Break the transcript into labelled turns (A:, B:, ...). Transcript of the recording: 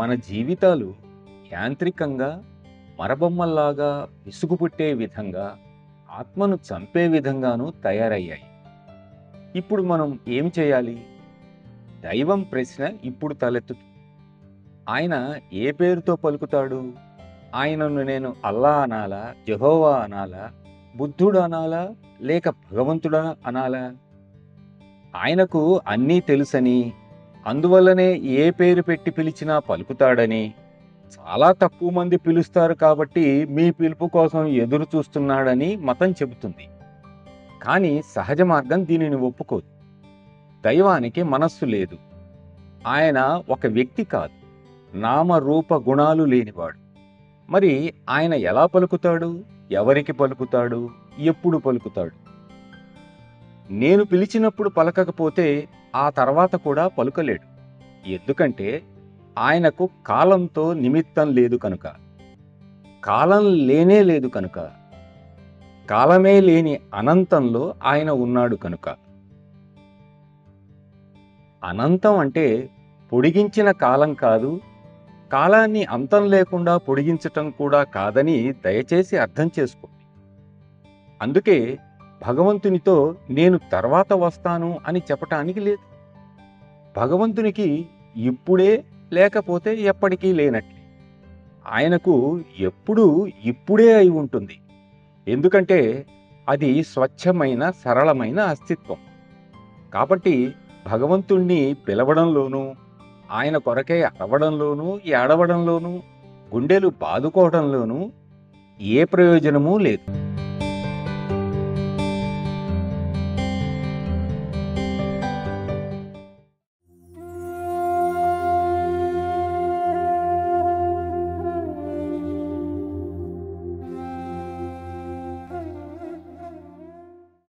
A: మన జీవితాలు యాంత్రికంగా మరబొమ్మల్లాగా విసుగు పుట్టే విధంగా ఆత్మను చంపే విధంగానూ తయారయ్యాయి. ఇప్పుడు మనం ఏం చేయాలి? దైవం ప్రశ్న ఇప్పుడు తలెత్తుతుంది. ఆయన ఏ పేరుతో పలుకుతాడు? ఆయనను నేను అల్లా అనాలా, జెహోవా అనాలా, బుద్ధుడు అనాలా, లేక భగవంతుడా అనాలా? ఆయనకు అన్నీ తెలుసని, అందువల్లనే ఏ పేరు పెట్టి పిలిచినా పలుకుతాడని, చాలా తక్కువ మంది పిలుస్తారు కాబట్టి మీ పిలుపు కోసం ఎదురు చూస్తున్నాడని మతం చెబుతుంది. కానీ సహజ మార్గం దీనిని ఒప్పుకోదు. దైవానికి మనస్సు లేదు. ఆయన ఒక వ్యక్తి కాదు. నామరూప గుణాలు లేనివాడు. మరి ఆయన ఎలా పలుకుతాడు? ఎవరికి పలుకుతాడు? ఎప్పుడు పలుకుతాడు? నేను పిలిచినప్పుడు పలకకపోతే ఆ తర్వాత కూడా పలుకలేడు. ఎందుకంటే ఆయనకు కాలంతో నిమిత్తం లేదు కనుక. కాలం లేనే లేదు కనుక. కాలమే లేని అనంతంలో ఆయన ఉన్నాడు కనుక. అనంతం అంటే పొడిగించిన కాలం కాదు, కాలాన్ని అంతం లేకుండా పొడిగించటం కూడా కాదని దయచేసి అర్థం చేసుకోండి. అందుకే భగవంతునితో నేను తర్వాత వస్తాను అని చెప్పటానికి లేదు. భగవంతునికి ఇప్పుడే లేకపోతే ఎప్పటికీ లేనట్లే. ఆయనకు ఎప్పుడూ ఇప్పుడే అయి ఉంటుంది. ఎందుకంటే అది స్వచ్ఛమైన సరళమైన అస్తిత్వం. కాబట్టి భగవంతుణ్ణి పిలవడంలోనూ, ఆయన కొరకై అరవడంలోనూ, ఏడవడంలోనూ, గుండెలు బాదుకోవడంలోనూ ఏ ప్రయోజనమూ లేదు.